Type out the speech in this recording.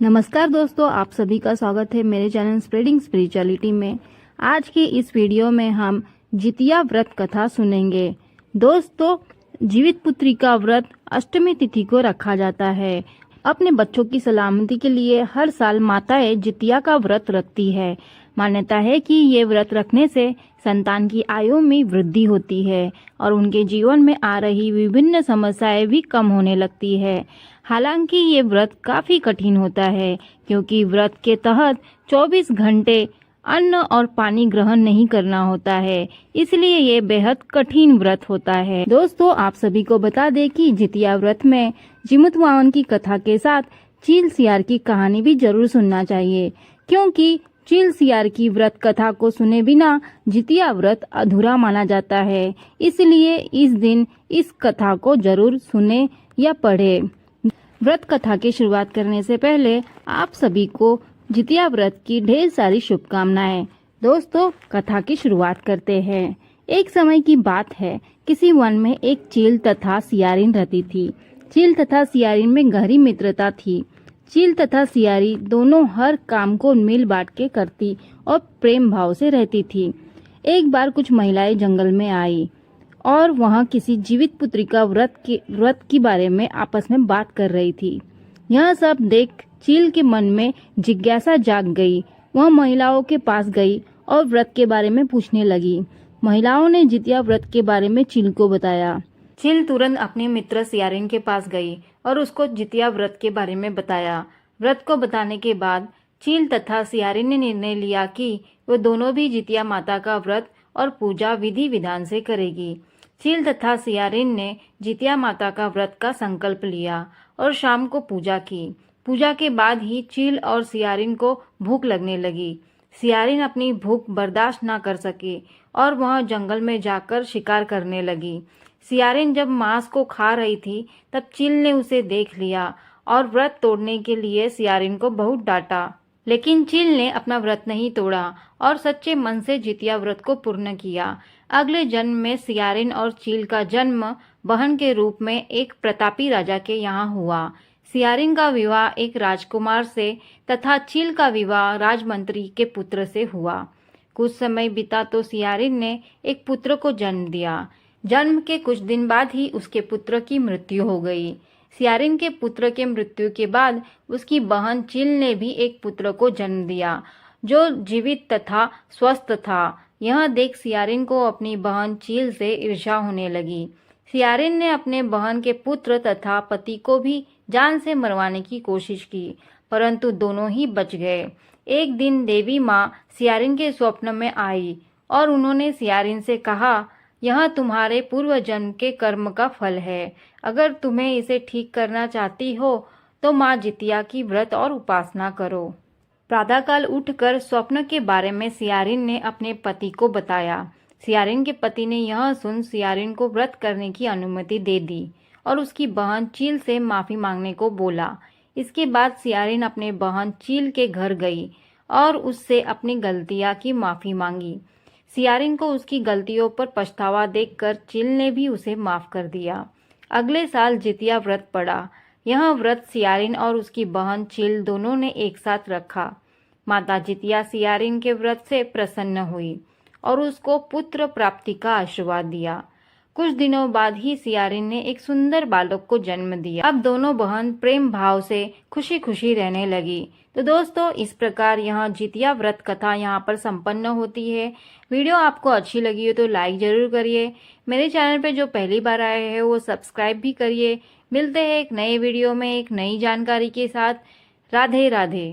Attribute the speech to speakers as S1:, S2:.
S1: नमस्कार दोस्तों, आप सभी का स्वागत है मेरे चैनल स्प्रेडिंग स्पिरिचुअलिटी में। आज के इस वीडियो में हम जितिया व्रत कथा सुनेंगे। दोस्तों, जीवित पुत्री का व्रत अष्टमी तिथि को रखा जाता है। अपने बच्चों की सलामती के लिए हर साल माताएं जितिया का व्रत रखती है। मान्यता है कि ये व्रत रखने से संतान की आयु में वृद्धि होती है और उनके जीवन में आ रही विभिन्न समस्याएं भी कम होने लगती है। हालांकि ये व्रत काफी कठिन होता है, क्योंकि व्रत के तहत 24 घंटे अन्न और पानी ग्रहण नहीं करना होता है, इसलिए ये बेहद कठिन व्रत होता है। दोस्तों, आप सभी को बता दें कि जितिया व्रत में जिमुतवाहन की कथा के साथ चील सियार की कहानी भी जरूर सुनना चाहिए, क्योंकि चील सियार की व्रत कथा को सुने बिना जितिया व्रत अधूरा माना जाता है। इसलिए इस दिन इस कथा को जरूर सुने या पढ़े। व्रत कथा की शुरुआत करने से पहले आप सभी को जितिया व्रत की ढेर सारी शुभकामनाएं। दोस्तों, कथा की शुरुआत करते हैं। एक समय की बात है, किसी वन में एक चील तथा सियारिन रहती थी। चील तथा सियारिन में गहरी मित्रता थी। चील तथा सियारी दोनों हर काम को मिल बांट के करती और प्रेम भाव से रहती थी। एक बार कुछ महिलाएं जंगल में आई और वहां किसी जीवित पुत्री का व्रत के बारे में आपस में बात कर रही थी। यह सब देख चील के मन में जिज्ञासा जाग गई। वह महिलाओं के पास गई और व्रत के बारे में पूछने लगी। महिलाओं ने जितिया व्रत के बारे में चील को बताया। चील तुरंत अपने मित्र सियारिन के पास गई और उसको जितिया व्रत के बारे में बताया। व्रत को बताने के बाद चील तथा सियारिन ने निर्णय लिया कि वे दोनों भी जितिया माता का व्रत और पूजा विधि विधान से करेगी। चील तथा सियारिन ने जितिया माता का व्रत का संकल्प लिया और शाम को पूजा की। पूजा के बाद ही चील और सियारिन को भूख लगने लगी। सियारिन अपनी भूख बर्दाश्त न कर सकी और वह जंगल में जाकर शिकार करने लगी। सियारिन जब मांस को खा रही थी, तब चील ने उसे देख लिया और व्रत तोड़ने के लिए सियारिन को बहुत डांटा। लेकिन चील ने अपना व्रत नहीं तोड़ा और सच्चे मन से जितिया व्रत को पूर्ण किया। अगले जन्म में सियारिन और चील का जन्म बहन के रूप में एक प्रतापी राजा के यहाँ हुआ। सियारिन का विवाह एक राजकुमार से तथा चील का विवाह राजमंत्री के पुत्र से हुआ। कुछ समय बीता तो सियारिन ने एक पुत्र को जन्म दिया। जन्म के कुछ दिन बाद ही उसके पुत्र की मृत्यु हो गई। सियारिन के पुत्र के मृत्यु के बाद उसकी बहन चील ने भी एक पुत्र को जन्म दिया, जो जीवित तथा स्वस्थ था। यह देख सियारिन को अपनी बहन चील से ईर्ष्या होने लगी। सियारिन ने अपने बहन के पुत्र तथा पति को भी जान से मरवाने की कोशिश की, परंतु दोनों ही बच गए। एक दिन देवी माँ सियारिन के स्वप्न में आई और उन्होंने सियारिन से कहा, यह तुम्हारे पूर्व जन्म के कर्म का फल है। अगर तुम्हें इसे ठीक करना चाहती हो तो माँ जितिया की व्रत और उपासना करो। प्रातःकाल उठकर स्वप्न के बारे में सियारिन ने अपने पति को बताया। सियारिन के पति ने यह सुन सियारिन को व्रत करने की अनुमति दे दी और उसकी बहन चील से माफी मांगने को बोला। इसके बाद सियारिन अपने बहन चील के घर गई और उससे अपनी गलतियां की माफी मांगी। सियारिन को उसकी गलतियों पर पछतावा देखकर चील ने भी उसे माफ कर दिया। अगले साल जितिया व्रत पड़ा। यह व्रत सियारिन और उसकी बहन चील दोनों ने एक साथ रखा। माता जितिया सियारिन के व्रत से प्रसन्न हुई और उसको पुत्र प्राप्ति का आशीर्वाद दिया। कुछ दिनों बाद ही सियारिन ने एक सुंदर बालक को जन्म दिया। अब दोनों बहन प्रेम भाव से खुशी खुशी रहने लगी। तो दोस्तों, इस प्रकार यह जितिया व्रत कथा यहाँ पर संपन्न होती है। वीडियो आपको अच्छी लगी हो तो लाइक जरूर करिए। मेरे चैनल पे जो पहली बार आए हैं वो सब्सक्राइब भी करिए। मिलते हैं एक नए वीडियो में एक नई जानकारी के साथ। राधे राधे।